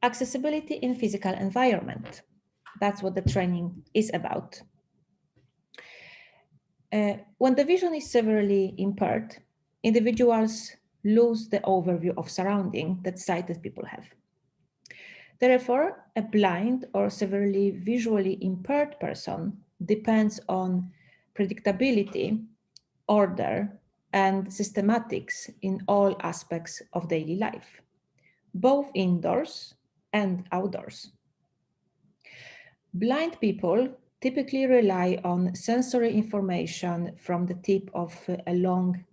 Accessibility in physical environment. That's what the training is about. When the vision is severely impaired, individuals lose the overview of surrounding that sighted people have. Therefore, a blind or severely visually impaired person depends on predictability, order, and systematics in all aspects of daily life, both indoors and outdoors. Blind people typically rely on sensory information from the tip of a long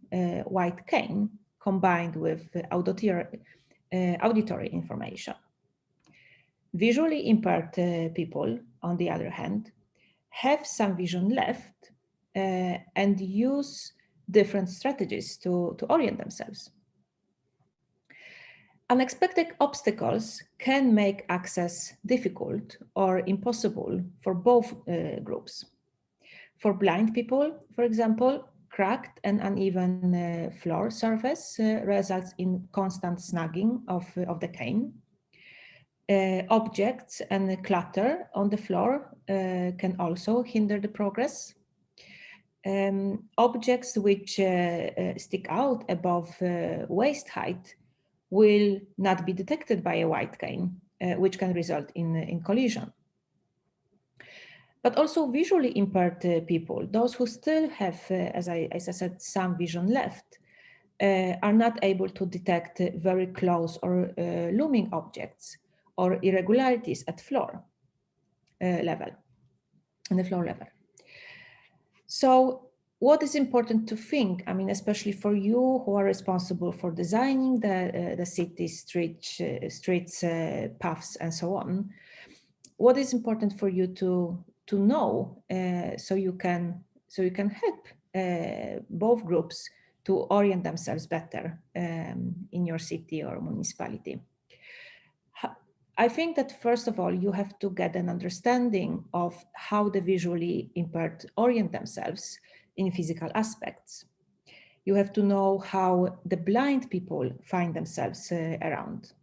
white cane combined with auditory information. Visually impaired people, on the other hand, have some vision left and use different strategies to orient themselves. Unexpected obstacles can make access difficult or impossible for both groups. For blind people, for example, cracked and uneven floor surface results in constant snagging of the cane. Objects and clutter on the floor can also hinder the progress. Objects which stick out above waist height will not be detected by a white cane, which can result in collision. But also visually impaired people, those who still have, as I said, some vision left, are not able to detect very close or looming objects or irregularities at floor level, on the floor level. So what is important to think, I mean, especially for you who are responsible for designing the city, streets, paths, and so on, what is important for you to know so you can help both groups to orient themselves better in your city or municipality. I think that first of all, you have to get an understanding of how the visually impaired orient themselves in physical aspects. You have to know how the blind people find themselves around.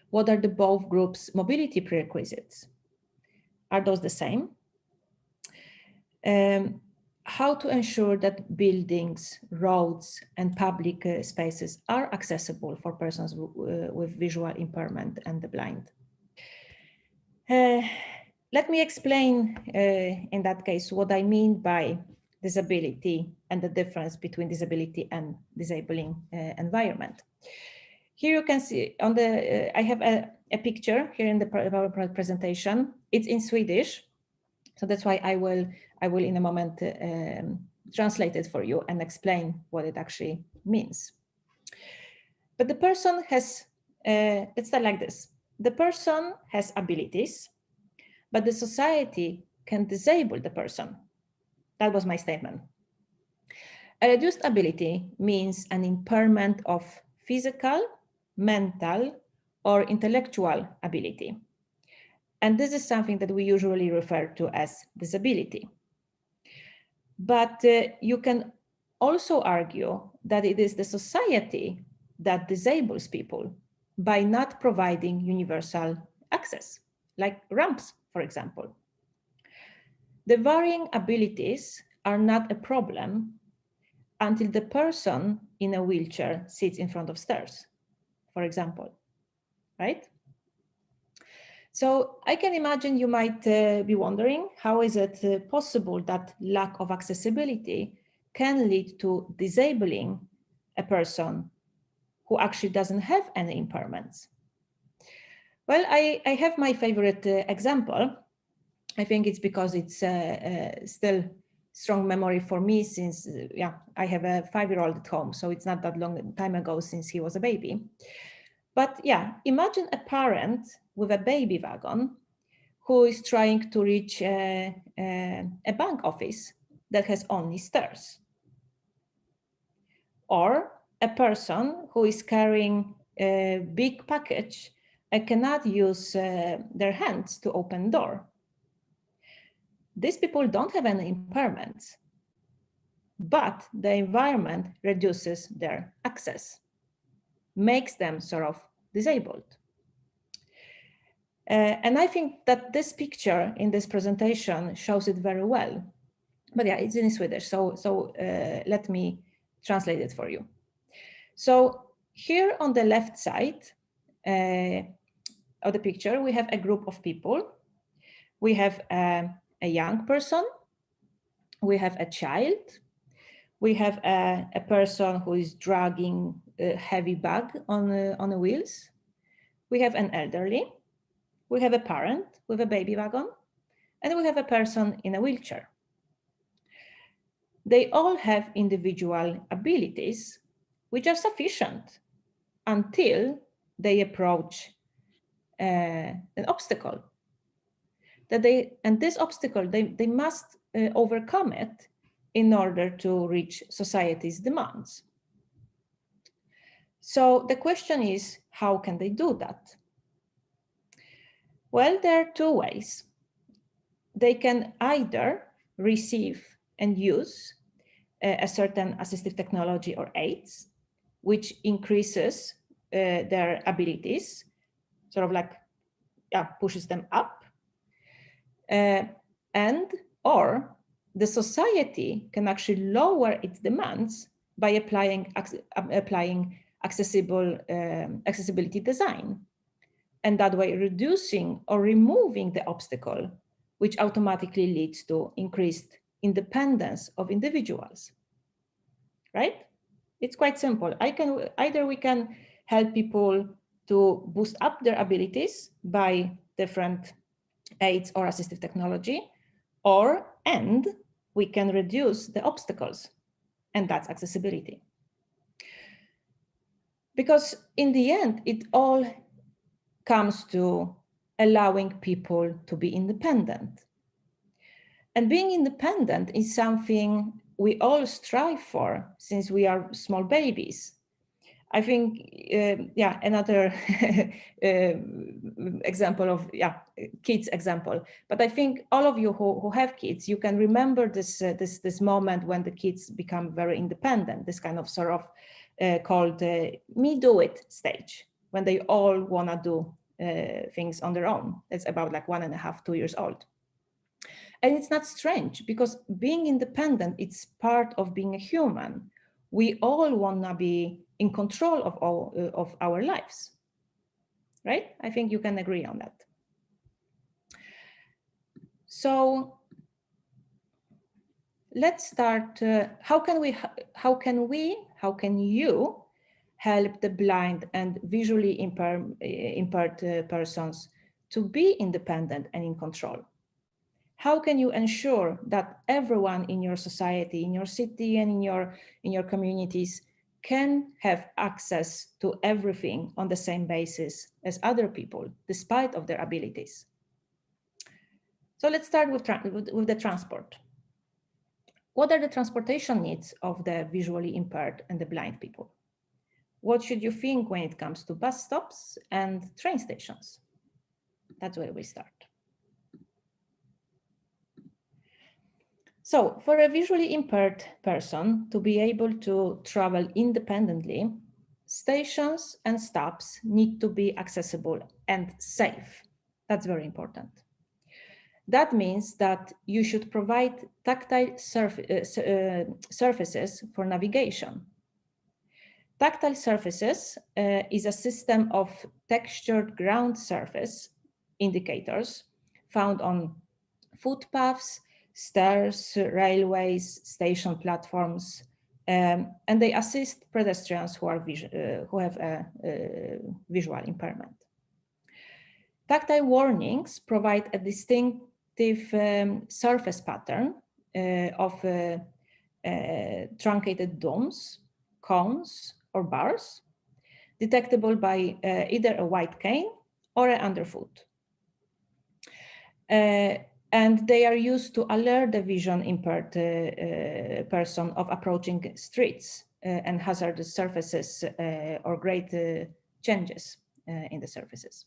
What are the both groups' mobility prerequisites? Are those the same? How to ensure that buildings, roads, and public spaces are accessible for persons with visual impairment and the blind. Let me explain in that case what I mean by disability and the difference between disability and disabling environment. Here you can see on the, I have a picture here in the PowerPoint presentation. It's in Swedish, so that's why I will in a moment translate it for you and explain what it actually means. But the person has, let's start like this. The person has abilities, but the society can disable the person. That was my statement. A reduced ability means an impairment of physical, mental, or intellectual ability. And this is something that we usually refer to as disability. But you can also argue that it is the society that disables people by not providing universal access, like ramps, for example. The varying abilities are not a problem until the person in a wheelchair sits in front of stairs, for example, right? So I can imagine you might be wondering, how is it possible that lack of accessibility can lead to disabling a person who actually doesn't have any impairments? Well, I have my favorite example. I think it's because it's still strong memory for me since, I have a 5-year-old at home, so it's not that long time ago since he was a baby. But yeah, imagine a parent with a baby wagon who is trying to reach a bank office that has only stairs. Or a person who is carrying a big package and cannot use their hands to open the door. These people don't have any impairments, but the environment reduces their access, makes them sort of disabled. And I think that this picture in this presentation shows it very well. But yeah, it's in Swedish, so let me translate it for you. So here on the left side of the picture, we have a group of people. We have a young person, we have a child, we have a person who is dragging a heavy bag on the wheels. We have an elderly, we have a parent with a baby wagon, and we have a person in a wheelchair. They all have individual abilities which are sufficient until they approach an obstacle. And this obstacle, they must overcome it in order to reach society's demands. So the question is, how can they do that? Well, there are two ways. They can either receive and use a certain assistive technology or aids, which increases their abilities, sort of like pushes them up, or the society can actually lower its demands by applying accessibility design, and that way reducing or removing the obstacle, which automatically leads to increased independence of individuals, right? It's quite simple. Either we can help people to boost up their abilities by different aids or assistive technology, and we can reduce the obstacles, and that's accessibility. Because in the end, it all comes to allowing people to be independent. And being independent is something we all strive for since we are small babies. I think, another example of, kids example. But I think all of you who have kids, you can remember this moment when the kids become very independent, this kind of sort of called me do it stage, when they all wanna do things on their own. It's about like 1.5, 2 years old. And it's not strange, because being independent, it's part of being a human. We all wanna be in control of our lives, right? I think you can agree on that. So let's start. How can you help the blind and visually impaired persons to be independent and in control? How can you ensure that everyone in your society, in your city, and in your communities can have access to everything on the same basis as other people, despite of their abilities? So let's start with the transport. What are the transportation needs of the visually impaired and the blind people? What should you think when it comes to bus stops and train stations? That's where we start. So for a visually impaired person to be able to travel independently, stations and stops need to be accessible and safe. That's very important. That means that you should provide tactile surfaces for navigation. Tactile surfaces is a system of textured ground surface indicators found on footpaths, stairs, railways, station platforms, and they assist pedestrians who have a visual impairment. Tactile warnings provide a distinctive surface pattern of truncated domes, cones, or bars, detectable by either a white cane or an underfoot. And they are used to alert the vision impaired person of approaching streets and hazardous surfaces or great changes in the surfaces.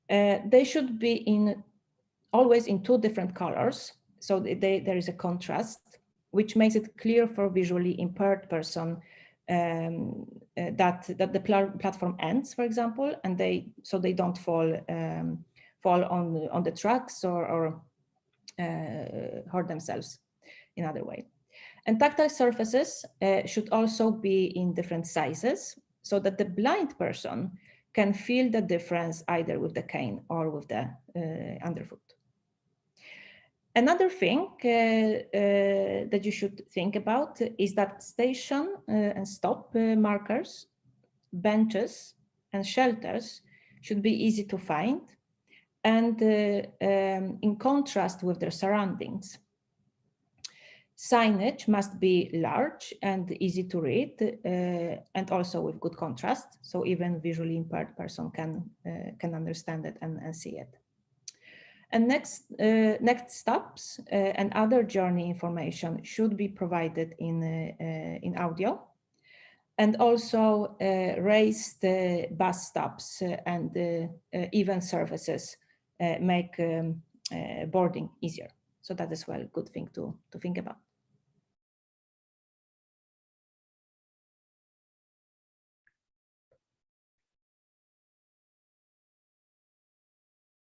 They should be always in 2 different colors, so there is a contrast, which makes it clear for visually impaired person that the platform ends, for example, and they don't fall on the tracks or hurt themselves in other way. And tactile surfaces should also be in different sizes so that the blind person can feel the difference either with the cane or with the underfoot. Another thing that you should think about is that station and stop markers, benches, and shelters should be easy to find and in contrast with their surroundings. Signage must be large and easy to read and also with good contrast, so even visually impaired person can understand it and see it. And next stops and other journey information should be provided in audio, and also raised bus stops and event services make boarding easier. So that is well a good thing to think about.